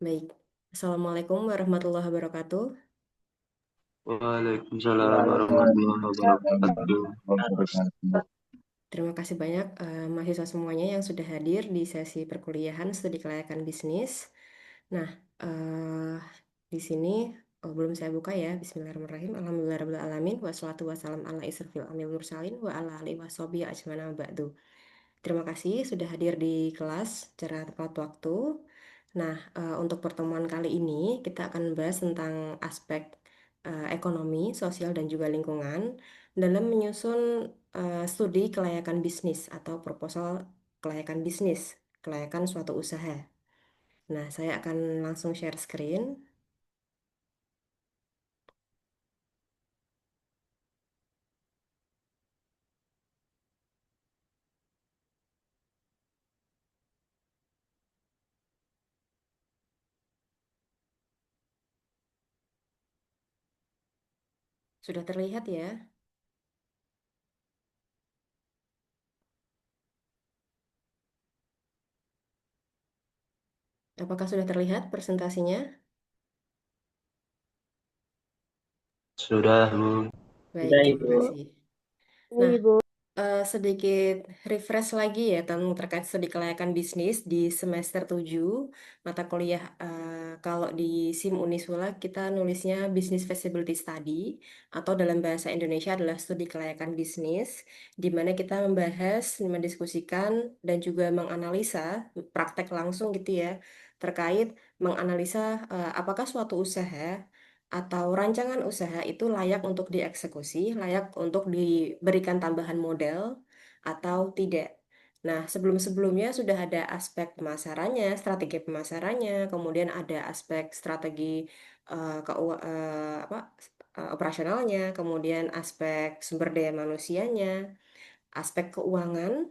Baik. Assalamualaikum warahmatullahi wabarakatuh. Waalaikumsalam Waalaikumsalam warahmatullahi wabarakatuh. warahmatullahi wabarakatuh. Terima kasih banyak mahasiswa semuanya yang sudah hadir di sesi perkuliahan studi kelayakan bisnis. Nah, eh, di sini belum saya buka ya. Bismillahirrahmanirrahim. Alhamdulillahirrahmanirrahim. Wassalatu wassalam ala isrofil amil mursalin wa ala alihi washabihi ajmana ba'du. Terima kasih sudah hadir di kelas secara tepat waktu. Nah, untuk pertemuan kali ini kita akan membahas tentang aspek ekonomi, sosial, dan juga lingkungan dalam menyusun studi kelayakan bisnis atau proposal kelayakan bisnis, kelayakan suatu usaha. Nah, saya akan langsung share screen. Sudah terlihat ya? Apakah sudah terlihat presentasinya? Sudah, Bu. Baik, Sudah, terima Ibu. kasih. Nah, sedikit refresh lagi ya tentang terkait studi kelayakan bisnis di semester 7 mata kuliah kalau di SIM Unisula kita nulisnya Business Feasibility Study atau dalam bahasa Indonesia adalah studi kelayakan bisnis di mana kita membahas, mendiskusikan dan juga menganalisa praktek langsung gitu ya terkait menganalisa apakah suatu usaha atau rancangan usaha itu layak untuk dieksekusi, layak untuk diberikan tambahan modal atau tidak. Nah, sebelum-sebelumnya sudah ada aspek pemasarannya, strategi pemasarannya, kemudian ada aspek strategi operasionalnya, kemudian aspek sumber daya manusianya, aspek keuangan.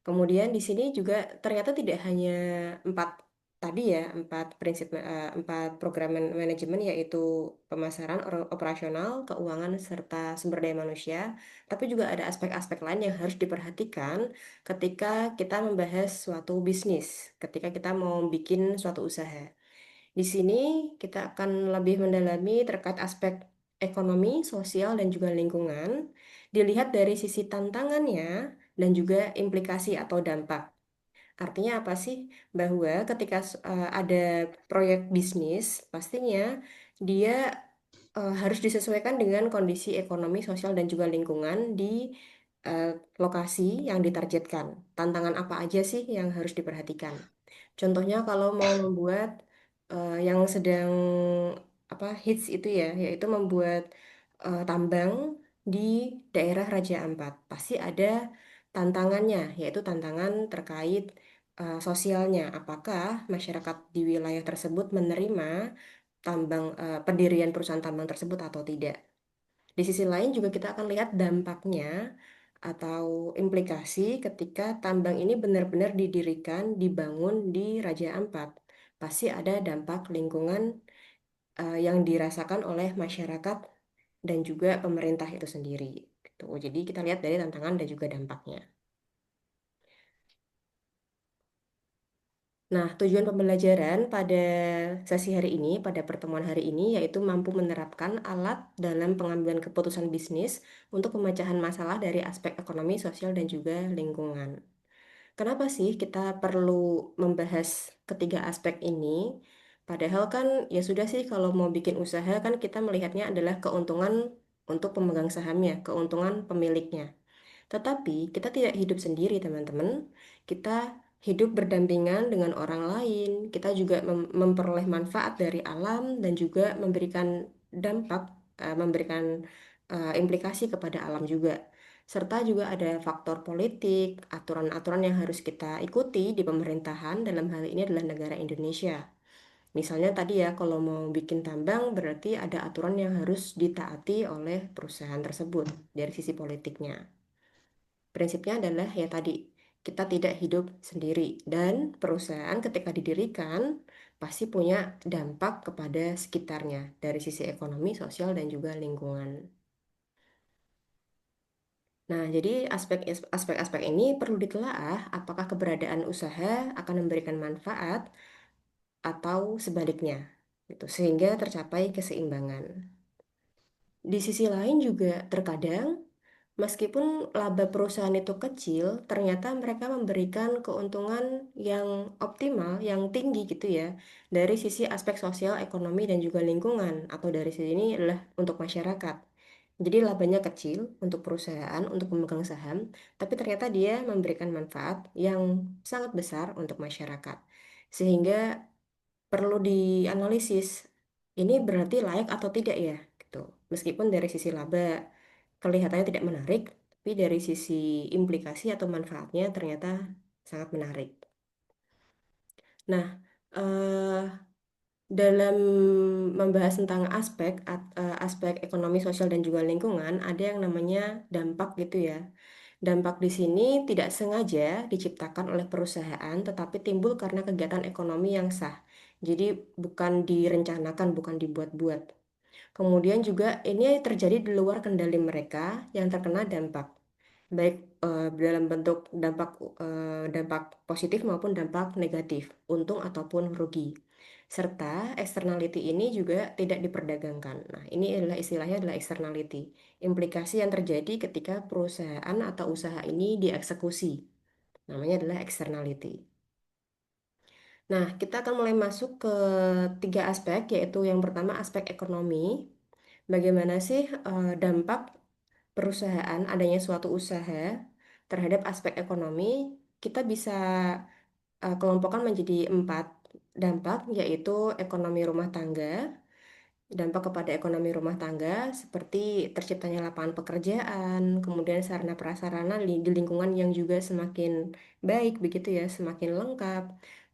Kemudian di sini juga ternyata tidak hanya empat tadi ya, empat prinsip, empat program manajemen yaitu pemasaran, operasional, keuangan, serta sumber daya manusia, tapi juga ada aspek-aspek lain yang harus diperhatikan ketika kita membahas suatu bisnis, ketika kita mau bikin suatu usaha. Di sini kita akan lebih mendalami terkait aspek ekonomi, sosial, dan juga lingkungan, dilihat dari sisi tantangannya dan juga implikasi atau dampak. Artinya apa sih? Bahwa ketika ada proyek bisnis, pastinya dia harus disesuaikan dengan kondisi ekonomi, sosial, dan juga lingkungan di eh, lokasi yang ditargetkan. Tantangan apa aja sih yang harus diperhatikan? Contohnya kalau mau membuat yang sedang hits itu ya, yaitu membuat tambang di daerah Raja Ampat. Pasti ada tantangannya, yaitu tantangan terkait sosialnya. Apakah masyarakat di wilayah tersebut menerima pendirian perusahaan tambang tersebut atau tidak? Di sisi lain juga kita akan lihat dampaknya atau implikasi ketika tambang ini benar-benar didirikan, dibangun di Raja Ampat. Pasti ada dampak lingkungan yang dirasakan oleh masyarakat dan juga pemerintah itu sendiri. Gitu. Jadi kita lihat dari tantangan dan juga dampaknya. Nah, tujuan pembelajaran pada sesi hari ini, pada pertemuan hari ini, yaitu mampu menerapkan alat dalam pengambilan keputusan bisnis untuk pemecahan masalah dari aspek ekonomi, sosial, dan juga lingkungan. Kenapa sih kita perlu membahas ketiga aspek ini? Padahal kan ya sudah sih kalau mau bikin usaha kan kita melihatnya adalah keuntungan untuk pemegang sahamnya, keuntungan pemiliknya. Tetapi kita tidak hidup sendiri, teman-teman. Kita hidup berdampingan dengan orang lain. Kita juga memperoleh manfaat dari alam dan juga memberikan dampak, memberikan implikasi kepada alam juga. Serta juga ada faktor politik, aturan-aturan yang harus kita ikuti di pemerintahan, dalam hal ini adalah negara Indonesia. Misalnya tadi ya, kalau mau bikin tambang berarti ada aturan yang harus ditaati oleh perusahaan tersebut dari sisi politiknya. Prinsipnya adalah ya tadi, kita tidak hidup sendiri dan perusahaan ketika didirikan pasti punya dampak kepada sekitarnya dari sisi ekonomi, sosial, dan juga lingkungan. Nah, jadi aspek-aspek ini perlu ditelaah apakah keberadaan usaha akan memberikan manfaat atau sebaliknya, gitu, sehingga tercapai keseimbangan. Di sisi lain juga terkadang meskipun laba perusahaan itu kecil, ternyata mereka memberikan keuntungan yang optimal, yang tinggi gitu ya, dari sisi aspek sosial, ekonomi, dan juga lingkungan, atau dari sisi ini adalah untuk masyarakat. Jadi labanya kecil untuk perusahaan, untuk pemegang saham, tapi ternyata dia memberikan manfaat yang sangat besar untuk masyarakat. Sehingga perlu dianalisis, ini berarti layak atau tidak ya, gitu. Meskipun dari sisi laba kelihatannya tidak menarik, tapi dari sisi implikasi atau manfaatnya ternyata sangat menarik. Nah, eh, dalam membahas tentang aspek ekonomi, sosial, dan juga lingkungan, ada yang namanya dampak gitu ya. Dampak di sini tidak sengaja diciptakan oleh perusahaan, tetapi timbul karena kegiatan ekonomi yang sah. Jadi bukan direncanakan, bukan dibuat-buat. Kemudian juga ini terjadi di luar kendali mereka yang terkena dampak, baik dalam bentuk dampak positif maupun dampak negatif, untung ataupun rugi. Serta externality ini juga tidak diperdagangkan. Nah, ini adalah istilahnya adalah externality, implikasi yang terjadi ketika perusahaan atau usaha ini dieksekusi. Namanya adalah externality. Nah, kita akan mulai masuk ke tiga aspek, yaitu yang pertama aspek ekonomi. Bagaimana sih dampak perusahaan, adanya suatu usaha terhadap aspek ekonomi? Kita bisa kelompokkan menjadi empat dampak, yaitu ekonomi rumah tangga, dampak kepada ekonomi rumah tangga seperti terciptanya lapangan pekerjaan, kemudian sarana prasarana di lingkungan yang juga semakin baik begitu ya, semakin lengkap.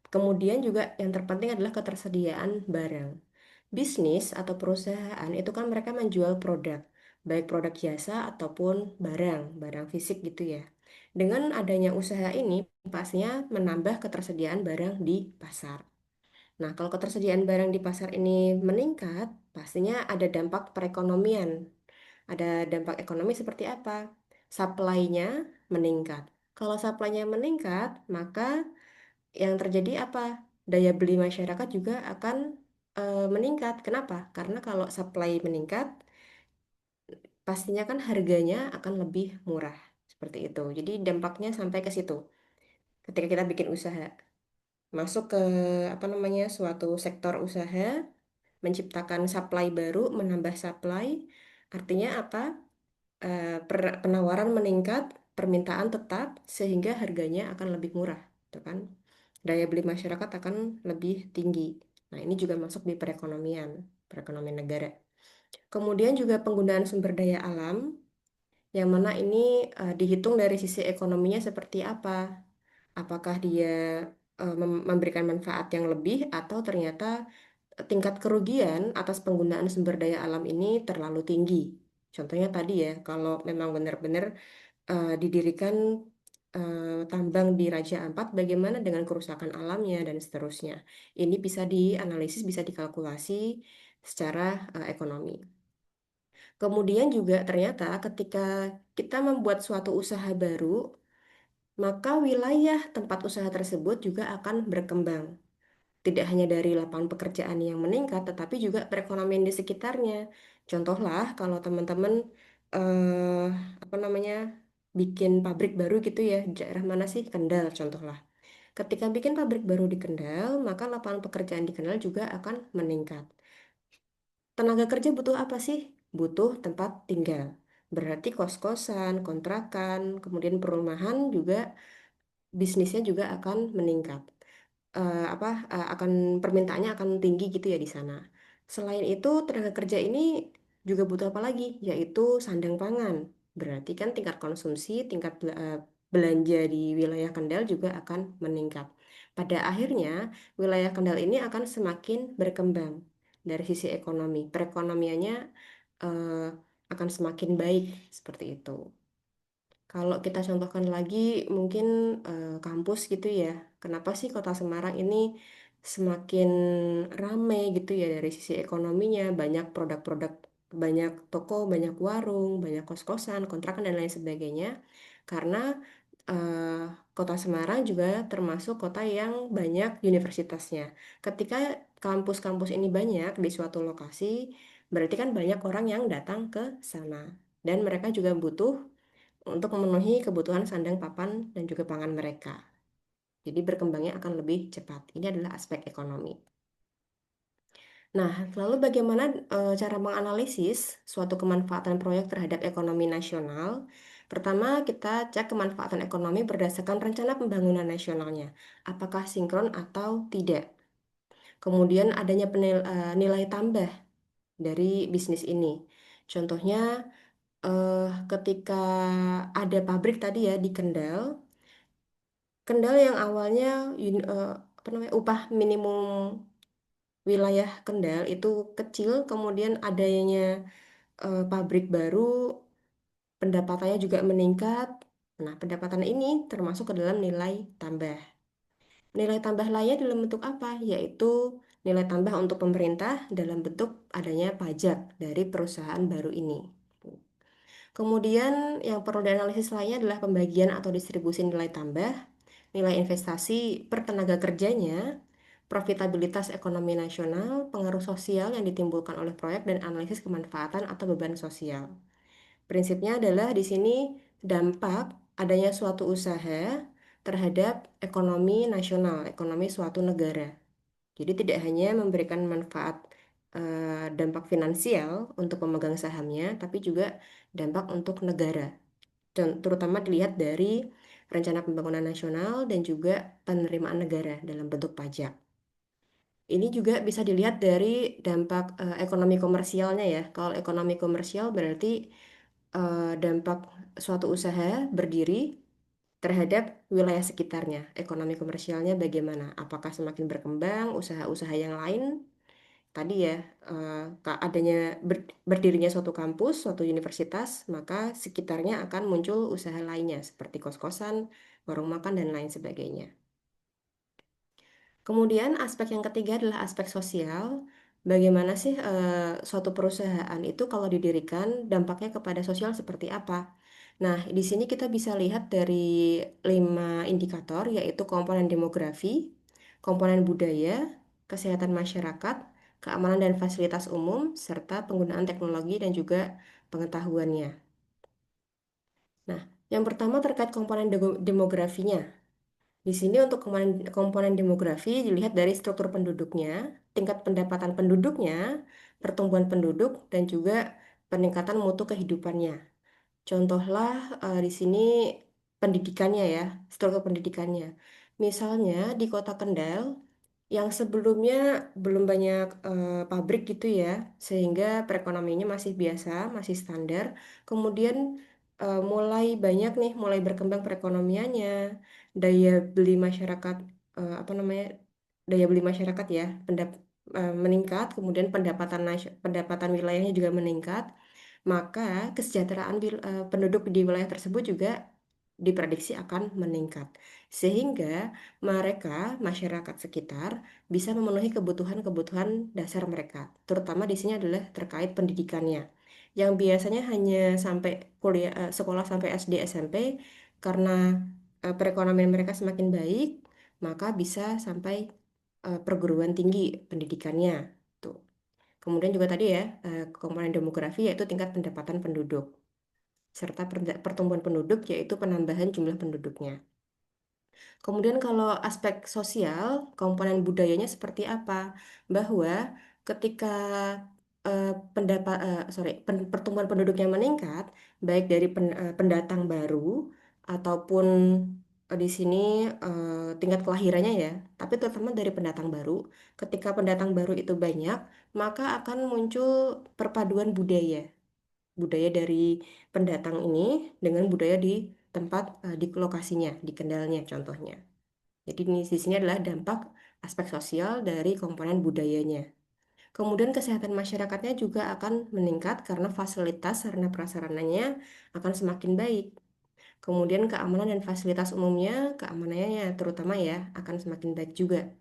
Kemudian juga yang terpenting adalah ketersediaan barang. Bisnis atau perusahaan itu kan mereka menjual produk, baik produk jasa ataupun barang fisik gitu ya. Dengan adanya usaha ini pastinya menambah ketersediaan barang di pasar. Nah, kalau ketersediaan barang di pasar ini meningkat, pastinya ada dampak perekonomian. Ada dampak ekonomi seperti apa? Supply-nya meningkat. Kalau supply-nya meningkat, maka yang terjadi apa? Daya beli masyarakat juga akan meningkat. Kenapa? Karena kalau supply meningkat, pastinya kan harganya akan lebih murah. Seperti itu. Jadi dampaknya sampai ke situ. Ketika kita bikin usaha, masuk ke apa namanya suatu sektor usaha, menciptakan supply baru, menambah supply, artinya apa? Penawaran meningkat, permintaan tetap, sehingga harganya akan lebih murah, gitu kan? Daya beli masyarakat akan lebih tinggi. Nah, ini juga masuk di perekonomian negara. Kemudian juga penggunaan sumber daya alam, yang mana ini dihitung dari sisi ekonominya seperti apa. Apakah dia memberikan manfaat yang lebih atau ternyata tingkat kerugian atas penggunaan sumber daya alam ini terlalu tinggi. Contohnya tadi ya, kalau memang benar-benar didirikan tambang di Raja Ampat, bagaimana dengan kerusakan alamnya dan seterusnya. Ini bisa dianalisis, bisa dikalkulasi secara ekonomi. Kemudian juga ternyata ketika kita membuat suatu usaha baru, maka wilayah tempat usaha tersebut juga akan berkembang. Tidak hanya dari lapangan pekerjaan yang meningkat, tetapi juga perekonomian di sekitarnya. Contohlah, kalau teman-teman eh, apa namanya bikin pabrik baru gitu ya, di daerah mana sih? Kendal, contohlah. Ketika bikin pabrik baru di Kendal, maka lapangan pekerjaan di Kendal juga akan meningkat. Tenaga kerja butuh apa sih? Butuh tempat tinggal. Berarti kos-kosan, kontrakan, kemudian perumahan juga bisnisnya juga akan meningkat. Akan permintaannya akan tinggi gitu ya di sana. Selain itu, tenaga kerja ini juga butuh apa lagi? Yaitu sandang pangan. Berarti kan tingkat konsumsi, tingkat belanja di wilayah Kendal juga akan meningkat. Pada akhirnya, wilayah Kendal ini akan semakin berkembang dari sisi ekonomi. Perekonomiannya eh, akan semakin baik seperti itu. Kalau kita contohkan lagi mungkin kampus gitu ya. Kenapa sih Kota Semarang ini semakin ramai gitu ya dari sisi ekonominya, banyak produk-produk, banyak toko, banyak warung, banyak kos-kosan, kontrakan dan lain sebagainya. Karena Kota Semarang juga termasuk kota yang banyak universitasnya. Ketika kampus-kampus ini banyak di suatu lokasi, berarti kan banyak orang yang datang ke sana. Dan mereka juga butuh untuk memenuhi kebutuhan sandang, papan, dan juga pangan mereka. Jadi berkembangnya akan lebih cepat. Ini adalah aspek ekonomi. Nah, lalu bagaimana cara menganalisis suatu kemanfaatan proyek terhadap ekonomi nasional? Pertama, kita cek kemanfaatan ekonomi berdasarkan rencana pembangunan nasionalnya. Apakah sinkron atau tidak? Kemudian adanya nilai tambah dari bisnis ini. Contohnya, ketika ada pabrik tadi ya di Kendal, Kendal yang awalnya apa namanya, upah minimum wilayah Kendal itu kecil, kemudian adanya pabrik baru, pendapatannya juga meningkat. Nah, pendapatan ini termasuk ke dalam nilai tambah. Nilai tambah lainnya dalam bentuk apa? Yaitu nilai tambah untuk pemerintah dalam bentuk adanya pajak dari perusahaan baru ini. Kemudian yang perlu dianalisis lainnya adalah pembagian atau distribusi nilai tambah, nilai investasi per tenaga kerjanya, profitabilitas ekonomi nasional, pengaruh sosial yang ditimbulkan oleh proyek, dan analisis kemanfaatan atau beban sosial. Prinsipnya adalah di sini dampak adanya suatu usaha terhadap ekonomi nasional, ekonomi suatu negara. Jadi tidak hanya memberikan manfaat dampak finansial untuk pemegang sahamnya, tapi juga dampak untuk negara. Terutama dilihat dari rencana pembangunan nasional dan juga penerimaan negara dalam bentuk pajak. Ini juga bisa dilihat dari dampak ekonomi komersialnya ya. Kalau ekonomi komersial berarti dampak suatu usaha berdiri terhadap wilayah sekitarnya. Ekonomi komersialnya bagaimana? Apakah semakin berkembang usaha-usaha yang lain? Tadi ya, adanya berdirinya suatu kampus, suatu universitas, maka sekitarnya akan muncul usaha lainnya seperti kos-kosan, warung makan, dan lain sebagainya. Kemudian aspek yang ketiga adalah aspek sosial. Bagaimana sih suatu perusahaan itu kalau didirikan dampaknya kepada sosial seperti apa? Nah, di sini kita bisa lihat dari 5 indikator, yaitu komponen demografi, komponen budaya, kesehatan masyarakat, keamanan dan fasilitas umum, serta penggunaan teknologi dan juga pengetahuannya. Nah, yang pertama terkait komponen demografinya. Di sini untuk komponen demografi dilihat dari struktur penduduknya, tingkat pendapatan penduduknya, pertumbuhan penduduk, dan juga peningkatan mutu kehidupannya. Contohlah di sini pendidikannya ya, struktur pendidikannya. Misalnya di Kota Kendal yang sebelumnya belum banyak pabrik gitu ya, sehingga perekonomiannya masih biasa, masih standar. Kemudian mulai banyak nih, mulai berkembang perekonomiannya, daya beli masyarakat apa namanya, daya beli masyarakat ya, meningkat, kemudian pendapatan wilayahnya juga meningkat, maka kesejahteraan penduduk di wilayah tersebut juga diprediksi akan meningkat. Sehingga mereka, masyarakat sekitar, bisa memenuhi kebutuhan-kebutuhan dasar mereka. Terutama di sini adalah terkait pendidikannya. Yang biasanya hanya sampai kuliah, sekolah sampai SD, SMP, karena perekonomian mereka semakin baik, maka bisa sampai perguruan tinggi pendidikannya. Tuh. Kemudian juga tadi ya, komponen demografi yaitu tingkat pendapatan penduduk, serta pertumbuhan penduduk yaitu penambahan jumlah penduduknya. Kemudian kalau aspek sosial, komponen budayanya seperti apa? Bahwa ketika pertumbuhan penduduknya meningkat, baik dari pendatang baru ataupun di sini tingkat kelahirannya ya, tapi terutama dari pendatang baru. Ketika pendatang baru itu banyak, maka akan muncul perpaduan budaya. Budaya dari pendatang ini dengan budaya di tempat di lokasinya, di Kendalnya contohnya. Jadi di sini adalah dampak aspek sosial dari komponen budayanya. Kemudian kesehatan masyarakatnya juga akan meningkat karena fasilitas sarana prasarananya akan semakin baik. Kemudian keamanan dan fasilitas umumnya, keamanannya terutama ya akan semakin baik juga.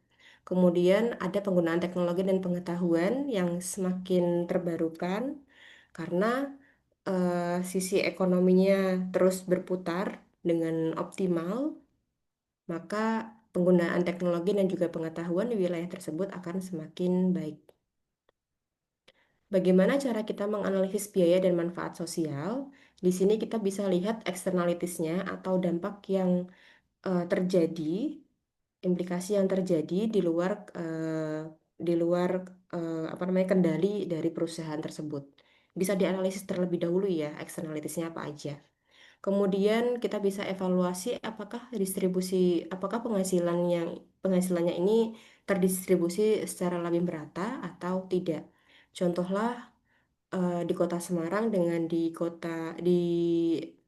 Kemudian ada penggunaan teknologi dan pengetahuan yang semakin terbarukan karena sisi ekonominya terus berputar dengan optimal. maka penggunaan teknologi dan juga pengetahuan di wilayah tersebut akan semakin baik. Bagaimana cara kita menganalisis biaya dan manfaat sosial? Di sini kita bisa lihat externalities-nya atau dampak yang terjadi, implikasi yang terjadi di luar apa namanya kendali dari perusahaan tersebut. Bisa dianalisis terlebih dahulu ya, externalities-nya apa aja. Kemudian kita bisa evaluasi apakah penghasilannya ini terdistribusi secara lebih merata atau tidak. Contohlah di Kota Semarang dengan di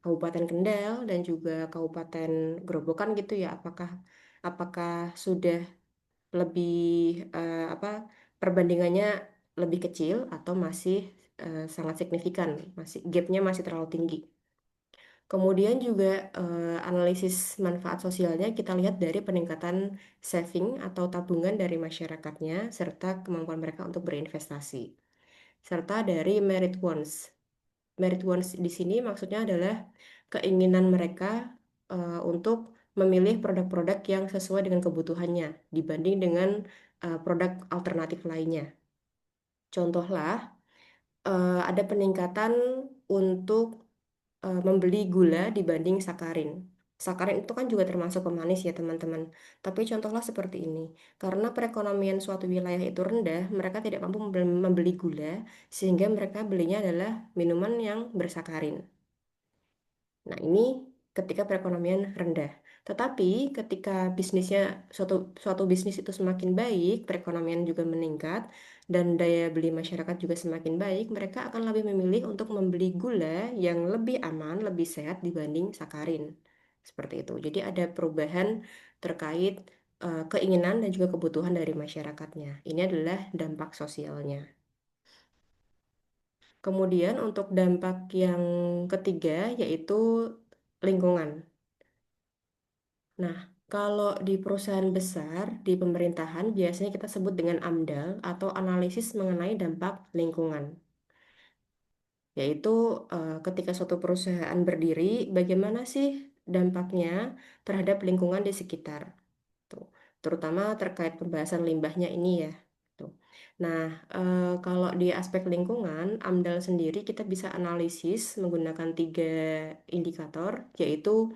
Kabupaten Kendal dan juga Kabupaten Grobogan gitu ya. Apakah sudah lebih apa perbandingannya lebih kecil atau masih sangat signifikan, gapnya masih terlalu tinggi. Kemudian juga analisis manfaat sosialnya kita lihat dari peningkatan saving atau tabungan dari masyarakatnya serta kemampuan mereka untuk berinvestasi. Serta dari merit wants. Merit wants di sini maksudnya adalah keinginan mereka untuk memilih produk-produk yang sesuai dengan kebutuhannya dibanding dengan produk alternatif lainnya. Contohlah, ada peningkatan untuk membeli gula dibanding sakarin. Sakarin itu kan juga termasuk pemanis ya teman-teman. Tapi contohlah seperti ini. Karena perekonomian suatu wilayah itu rendah, mereka tidak mampu membeli gula, sehingga mereka belinya adalah minuman yang bersakarin. Nah, ini ketika perekonomian rendah. Tetapi ketika suatu suatu bisnis itu semakin baik, perekonomian juga meningkat dan daya beli masyarakat juga semakin baik, mereka akan lebih memilih untuk membeli gula yang lebih aman, lebih sehat dibanding sakarin. Seperti itu. Jadi ada perubahan terkait keinginan dan juga kebutuhan dari masyarakatnya. Ini adalah dampak sosialnya. Kemudian untuk dampak yang ketiga yaitu lingkungan. Nah, kalau di perusahaan besar, di pemerintahan, biasanya kita sebut dengan AMDAL atau analisis mengenai dampak lingkungan. Yaitu ketika suatu perusahaan berdiri, bagaimana sih dampaknya terhadap lingkungan di sekitar. Tuh. Terutama terkait pembahasan limbahnya ini ya. Tuh. Nah, kalau di aspek lingkungan, AMDAL sendiri kita bisa analisis menggunakan 3 indikator, yaitu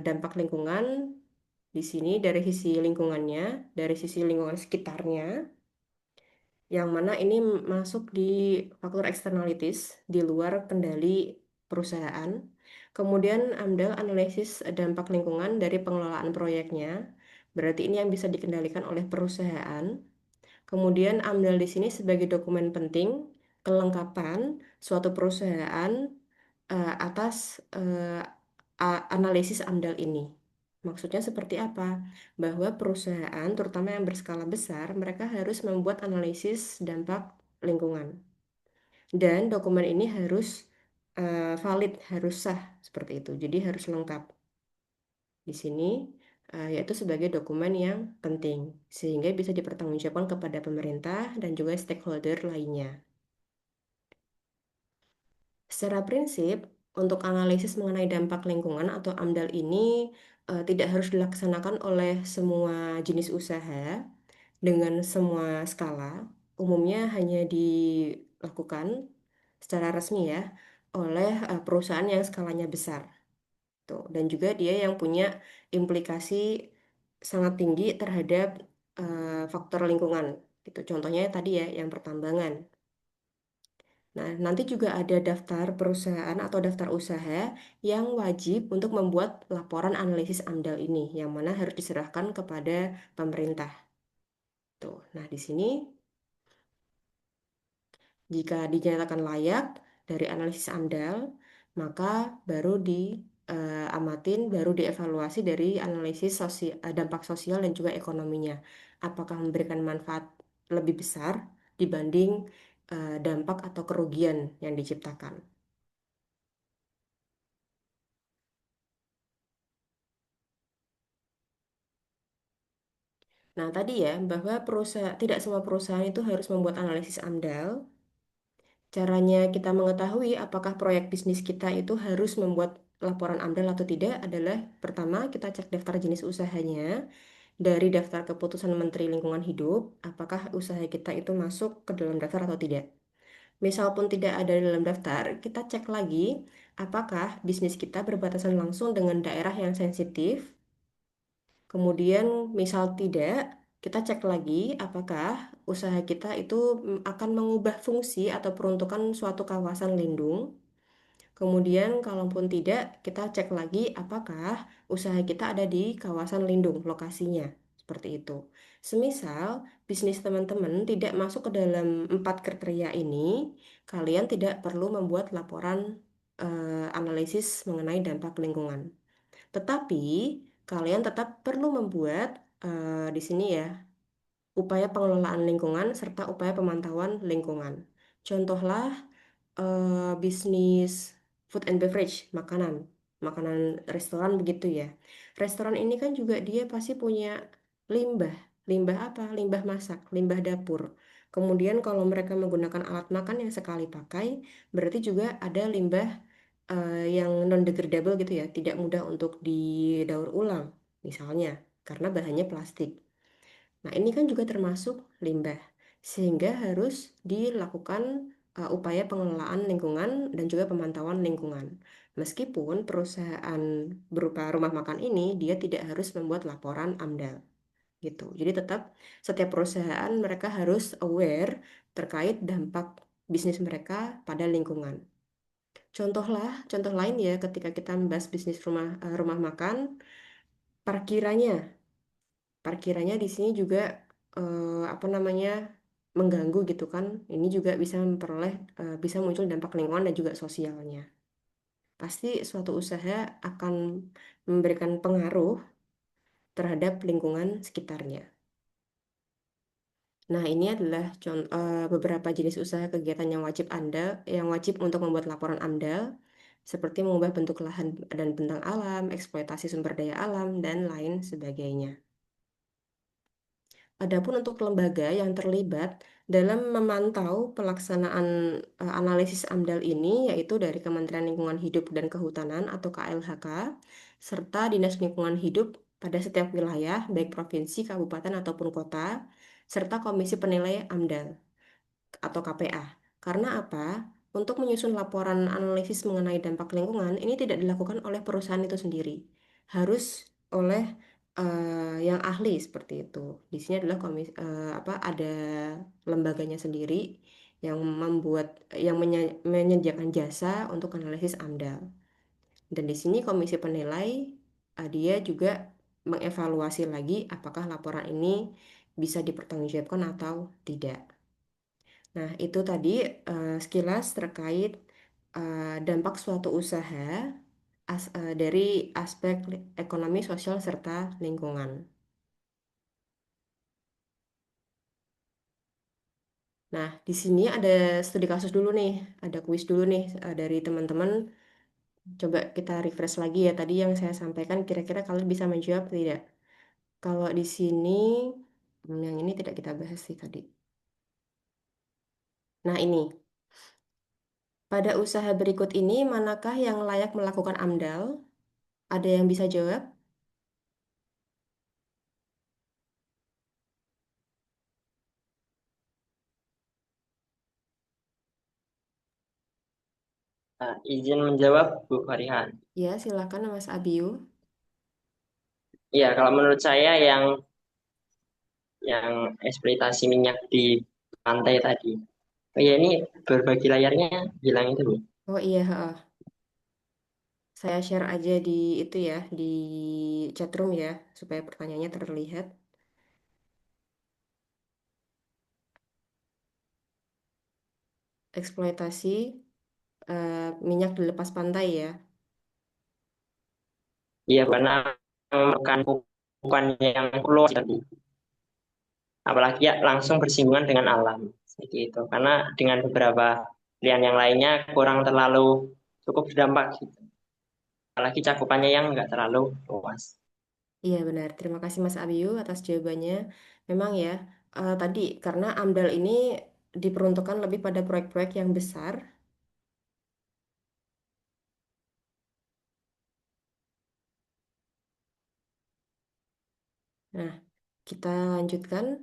dampak lingkungan di sini dari sisi lingkungannya, dari sisi lingkungan sekitarnya, yang mana ini masuk di faktor externalities di luar kendali perusahaan. Kemudian AMDAL analisis dampak lingkungan dari pengelolaan proyeknya, berarti ini yang bisa dikendalikan oleh perusahaan. Kemudian AMDAL di sini sebagai dokumen penting kelengkapan suatu perusahaan atas analisis AMDAL ini. Maksudnya seperti apa? Bahwa perusahaan, terutama yang berskala besar, mereka harus membuat analisis dampak lingkungan. Dan dokumen ini harus valid, harus sah seperti itu. Jadi harus lengkap di sini, yaitu sebagai dokumen yang penting, sehingga bisa dipertanggungjawabkan kepada pemerintah dan juga stakeholder lainnya. Secara prinsip, untuk analisis mengenai dampak lingkungan atau AMDAL ini tidak harus dilaksanakan oleh semua jenis usaha dengan semua skala. Umumnya hanya dilakukan secara resmi ya oleh perusahaan yang skalanya besar. Tuh. Dan juga dia yang punya implikasi sangat tinggi terhadap faktor lingkungan. Gitu. Contohnya tadi ya yang pertambangan. Nah, nanti juga ada daftar perusahaan atau daftar usaha yang wajib untuk membuat laporan analisis AMDAL ini, yang mana harus diserahkan kepada pemerintah. Tuh. Nah, di sini jika dinyatakan layak dari analisis AMDAL, maka baru baru dievaluasi dari analisis dampak sosial dan juga ekonominya. Apakah memberikan manfaat lebih besar dibanding dampak atau kerugian yang diciptakan. Nah, tadi ya, bahwa tidak semua perusahaan itu harus membuat analisis AMDAL. Caranya kita mengetahui apakah proyek bisnis kita itu harus membuat laporan AMDAL atau tidak adalah pertama kita cek daftar jenis usahanya dari daftar keputusan Menteri Lingkungan Hidup, apakah usaha kita itu masuk ke dalam daftar atau tidak. Misal pun tidak ada dalam daftar, kita cek lagi apakah bisnis kita berbatasan langsung dengan daerah yang sensitif. Kemudian misal tidak, kita cek lagi apakah usaha kita itu akan mengubah fungsi atau peruntukan suatu kawasan lindung. Kemudian kalaupun tidak, kita cek lagi apakah usaha kita ada di kawasan lindung lokasinya. Seperti itu. Semisal bisnis teman-teman tidak masuk ke dalam empat kriteria ini, kalian tidak perlu membuat laporan analisis mengenai dampak lingkungan. Tetapi kalian tetap perlu membuat di sini ya upaya pengelolaan lingkungan serta upaya pemantauan lingkungan. Contohlah bisnis food and beverage, makanan restoran begitu ya. Restoran ini kan juga dia pasti punya limbah. Limbah apa? Limbah masak, limbah dapur. Kemudian kalau mereka menggunakan alat makan yang sekali pakai, berarti juga ada limbah yang non-degradable gitu ya, tidak mudah untuk didaur ulang, misalnya, karena bahannya plastik. Nah, ini kan juga termasuk limbah, sehingga harus dilakukan upaya pengelolaan lingkungan dan juga pemantauan lingkungan. Meskipun perusahaan berupa rumah makan ini, dia tidak harus membuat laporan AMDAL, gitu. Jadi tetap setiap perusahaan mereka harus aware terkait dampak bisnis mereka pada lingkungan. Contoh lain ya ketika kita membahas bisnis rumah makan, parkirannya. Parkirannya di sini juga apa namanya mengganggu gitu kan. Ini juga bisa bisa muncul dampak lingkungan dan juga sosialnya. Pasti suatu usaha akan memberikan pengaruh terhadap lingkungan sekitarnya. Nah, ini adalah beberapa jenis usaha kegiatan yang wajib untuk membuat laporan AMDAL, seperti mengubah bentuk lahan dan bentang alam, eksploitasi sumber daya alam, dan lain sebagainya. Adapun untuk lembaga yang terlibat dalam memantau pelaksanaan analisis AMDAL ini, yaitu dari Kementerian Lingkungan Hidup dan Kehutanan atau KLHK, serta Dinas Lingkungan Hidup pada setiap wilayah, baik provinsi, kabupaten, ataupun kota, serta Komisi Penilai AMDAL atau KPA. Karena apa? Untuk menyusun laporan analisis mengenai dampak lingkungan, ini tidak dilakukan oleh perusahaan itu sendiri. Harus oleh yang ahli seperti itu. Di sini adalah ada lembaganya sendiri yang menyediakan jasa untuk analisis AMDAL. Dan di sini komisi penilai dia juga mengevaluasi lagi apakah laporan ini bisa dipertanggungjawabkan atau tidak. Nah, itu tadi sekilas terkait dampak suatu usaha dari aspek ekonomi, sosial, serta lingkungan. Nah, di sini ada studi kasus dulu nih, ada kuis dulu nih dari teman-teman. Coba kita refresh lagi ya tadi yang saya sampaikan, kira-kira kalian bisa menjawab tidak? Kalau di sini, yang ini tidak kita bahas sih tadi. Nah, ini. Pada usaha berikut ini, manakah yang layak melakukan AMDAL? Ada yang bisa jawab? Nah, izin menjawab, Bu Farihan. Ya, silakan Mas Abiu. Iya, kalau menurut saya yang eksploitasi minyak di pantai tadi. Oh ya, ini berbagi layarnya hilang itu, Bu. Oh iya, heeh. Saya share aja di itu ya, di chatroom ya, supaya pertanyaannya terlihat. Eksploitasi minyak di lepas pantai ya. Iya, karena makan bukan yang pulau tadi. Apalagi ya langsung bersinggungan dengan alam. Seperti itu. Karena dengan beberapa pilihan yang lainnya kurang terlalu cukup berdampak gitu. Apalagi cakupannya yang nggak terlalu luas. Iya benar. Terima kasih Mas Abiu atas jawabannya. Memang ya, tadi karena AMDAL ini diperuntukkan lebih pada proyek-proyek yang besar. Kita lanjutkan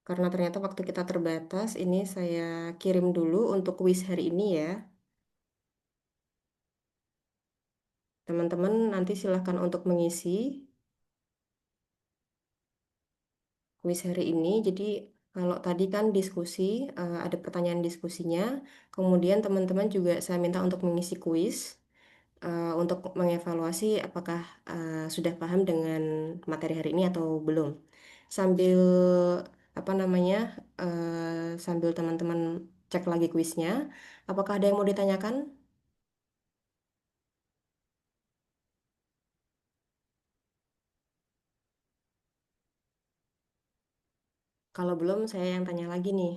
karena ternyata waktu kita terbatas. Ini saya kirim dulu untuk kuis hari ini ya. Teman-teman nanti silahkan untuk mengisi kuis hari ini. Jadi kalau tadi kan diskusi, ada pertanyaan diskusinya. Kemudian teman-teman juga saya minta untuk mengisi kuis untuk mengevaluasi apakah sudah paham dengan materi hari ini atau belum. Sambil apa namanya, sambil teman-teman cek lagi kuisnya, apakah ada yang mau ditanyakan? Kalau belum, saya yang tanya lagi nih.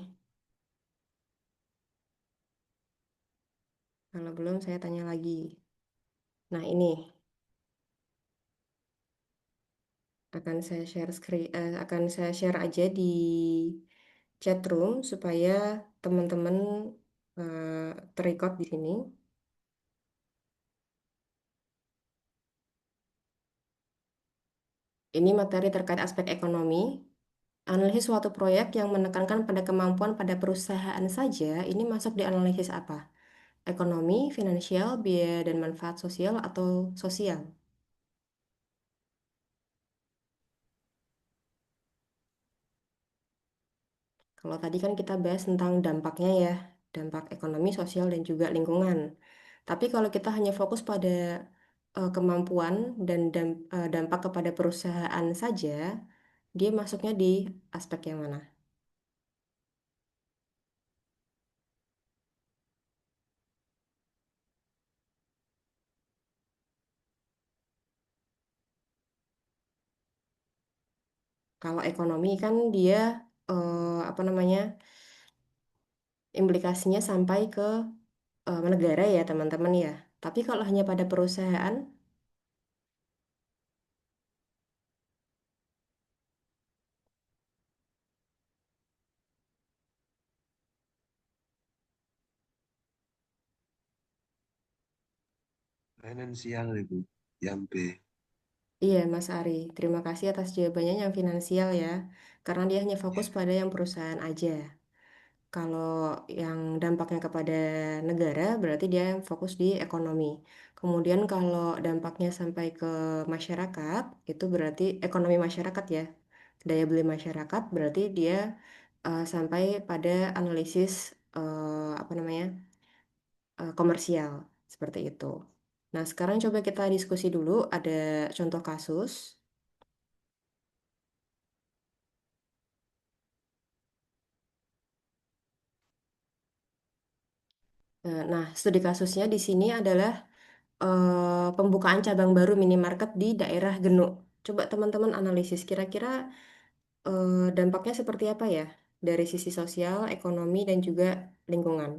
Kalau belum, saya tanya lagi. Nah, ini akan saya share aja di chat room supaya teman-teman terrecord di sini. Ini materi terkait aspek ekonomi. Analisis suatu proyek yang menekankan pada kemampuan pada perusahaan saja, ini masuk di analisis apa? Ekonomi, finansial, biaya dan manfaat sosial atau sosial? Kalau tadi kan kita bahas tentang dampaknya ya, dampak ekonomi, sosial, dan juga lingkungan. Tapi kalau kita hanya fokus pada kemampuan dan dampak kepada perusahaan saja, dia masuknya di aspek yang mana? Kalau ekonomi kan dia apa namanya, implikasinya sampai ke negara ya teman-teman ya. Tapi kalau hanya pada perusahaan, Finansial itu yang B. iya Mas Ari, terima kasih atas jawabannya yang finansial ya. Karena dia hanya fokus Ya. pada yang perusahaan aja. Kalau yang dampaknya kepada negara berarti dia fokus di ekonomi. Kemudian kalau dampaknya sampai ke masyarakat, itu berarti ekonomi masyarakat ya. Daya beli masyarakat berarti dia sampai pada analisis apa namanya, komersial seperti itu. Nah, sekarang coba kita diskusi dulu. Ada contoh kasus. Nah, studi kasusnya di sini adalah pembukaan cabang baru minimarket di daerah Genuk. Coba teman-teman analisis kira-kira dampaknya seperti apa ya dari sisi sosial, ekonomi, dan juga lingkungan.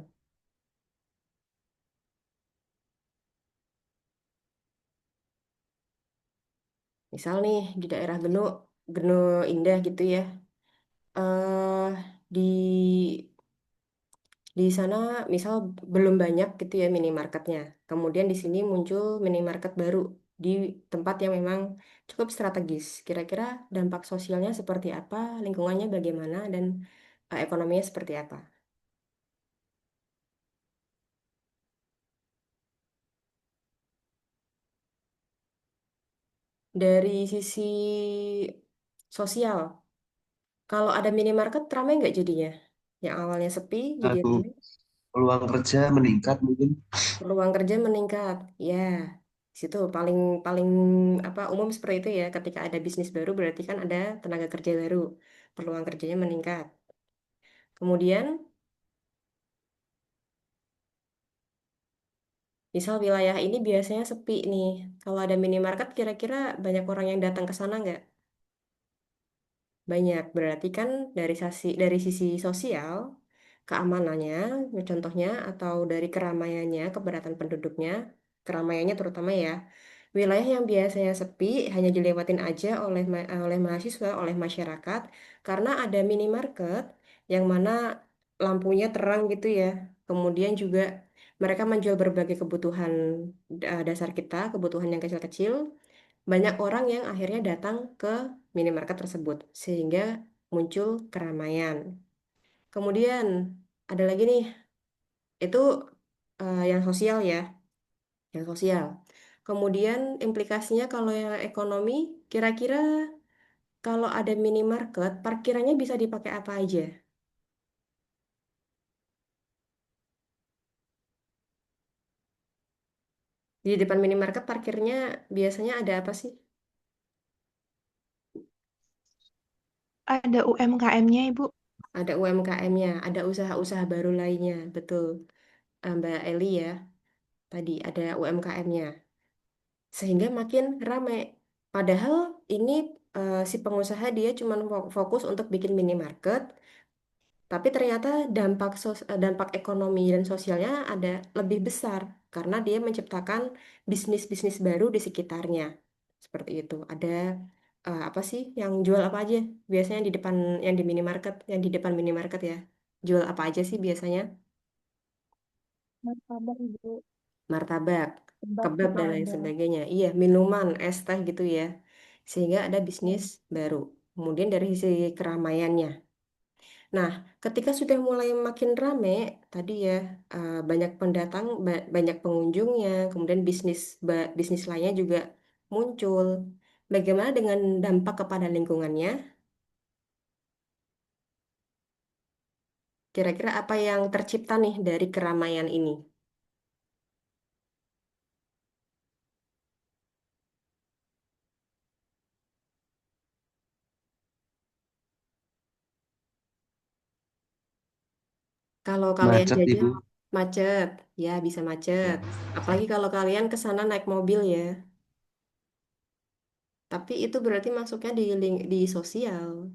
Misal nih di daerah Genuk, Genuk Indah gitu ya. eh di Di sana misal belum banyak gitu ya minimarketnya. Kemudian di sini muncul minimarket baru di tempat yang memang cukup strategis. Kira-kira dampak sosialnya seperti apa, lingkungannya bagaimana, dan ekonominya seperti apa. Dari sisi sosial, kalau ada minimarket ramai nggak jadinya? Yang awalnya sepi jadi Satu, ramai. peluang kerja meningkat mungkin. Peluang kerja meningkat. Ya, situ paling paling apa umum seperti itu ya. Ketika ada bisnis baru berarti kan ada tenaga kerja baru. Peluang kerjanya meningkat. Kemudian, misal wilayah ini biasanya sepi nih. Kalau ada minimarket, kira-kira banyak orang yang datang ke sana nggak? Banyak, berarti kan dari sisi sosial, keamanannya, contohnya, atau dari keramaiannya, keberatan penduduknya, keramaiannya terutama ya, wilayah yang biasanya sepi hanya dilewatin aja oleh mahasiswa, oleh masyarakat, karena ada minimarket yang mana lampunya terang gitu ya. Kemudian juga mereka menjual berbagai kebutuhan dasar kita, kebutuhan yang kecil-kecil, banyak orang yang akhirnya datang ke minimarket tersebut sehingga muncul keramaian. Kemudian ada lagi nih, itu yang sosial ya, yang sosial. Kemudian implikasinya kalau yang ekonomi, kira-kira kalau ada minimarket, parkirannya bisa dipakai apa aja? Di depan minimarket parkirnya biasanya ada apa sih? Ada UMKM-nya, Ibu. Ada UMKM-nya, ada usaha-usaha baru lainnya, betul. Mbak Eli ya, tadi ada UMKM-nya. Sehingga makin ramai. Padahal ini si pengusaha dia cuma fokus untuk bikin minimarket, tapi ternyata dampak ekonomi dan sosialnya ada lebih besar karena dia menciptakan bisnis-bisnis baru di sekitarnya. Seperti itu. Ada apa sih yang jual apa aja? Biasanya di depan yang di minimarket, yang di depan minimarket ya. Jual apa aja sih biasanya? Martabak, Ibu. Martabak, Kebab kebab juga dan lain ada. sebagainya. Iya, minuman, es teh gitu ya. Sehingga ada bisnis Ya. baru. Kemudian dari sisi keramaiannya. Nah, ketika sudah mulai makin rame, tadi ya banyak pendatang, banyak pengunjungnya, kemudian bisnis lainnya juga muncul. Bagaimana dengan dampak kepada lingkungannya? Kira-kira apa yang tercipta nih dari keramaian ini? Kalau kalian Macet, jajan Ibu. macet, ya bisa macet. Ya. Apalagi kalau kalian ke sana naik mobil ya. Tapi itu berarti masuknya di sosial.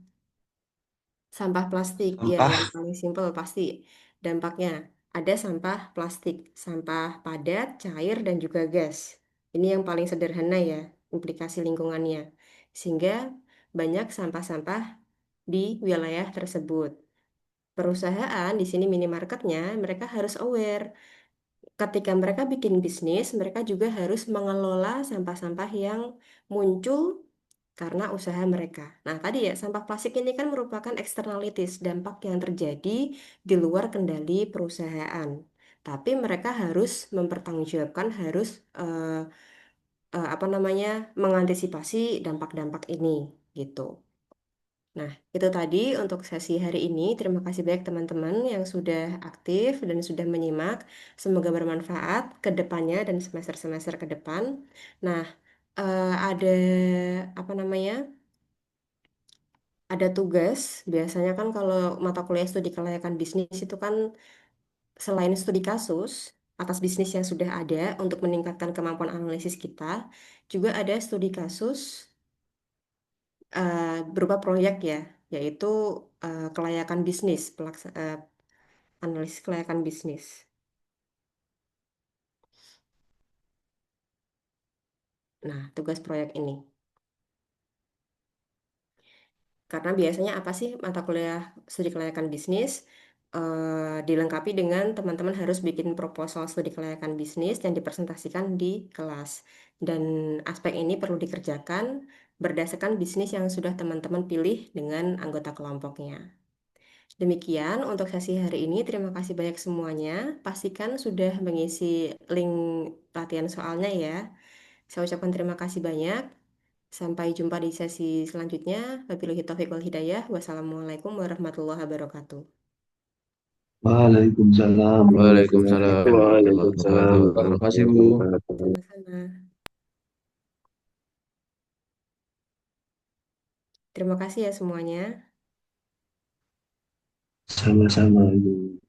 Sampah plastik, ya yang Sampah. paling simpel pasti dampaknya. Ada sampah plastik, sampah padat, cair, dan juga gas. Ini yang paling sederhana ya, implikasi lingkungannya. Sehingga banyak sampah-sampah di wilayah tersebut. Perusahaan di sini minimarketnya, mereka harus aware. Ketika mereka bikin bisnis, mereka juga harus mengelola sampah-sampah yang muncul karena usaha mereka. Nah, tadi ya, sampah plastik ini kan merupakan externalities, dampak yang terjadi di luar kendali perusahaan. Tapi mereka harus mempertanggungjawabkan, harus apa namanya, mengantisipasi dampak-dampak ini, gitu. Nah, itu tadi untuk sesi hari ini. Terima kasih banyak teman-teman yang sudah aktif dan sudah menyimak. Semoga bermanfaat ke depannya dan semester-semester ke depan. Nah, ada apa namanya? Ada tugas. Biasanya kan kalau mata kuliah studi kelayakan bisnis itu kan selain studi kasus atas bisnis yang sudah ada untuk meningkatkan kemampuan analisis kita, juga ada studi kasus berupa proyek ya, yaitu kelayakan bisnis, analisis kelayakan bisnis. Nah, tugas proyek ini. Karena biasanya apa sih mata kuliah studi kelayakan bisnis dilengkapi dengan teman-teman harus bikin proposal studi kelayakan bisnis yang dipresentasikan di kelas. Dan aspek ini perlu dikerjakan berdasarkan bisnis yang sudah teman-teman pilih dengan anggota kelompoknya. Demikian untuk sesi hari ini. Terima kasih banyak semuanya. Pastikan sudah mengisi link latihan soalnya ya. Saya ucapkan terima kasih banyak. Sampai jumpa di sesi selanjutnya. Wabillahi taufiq wal hidayah. Wassalamualaikum warahmatullahi wabarakatuh. Waalaikumsalam warahmatullahi Waalaikumsalam warahmatullahi Waalaikumsalam wabarakatuh. Terima kasih, warahmatullahi Bu. wabarakatuh. Sama-sama. Terima kasih ya semuanya. Sama-sama, Ibu.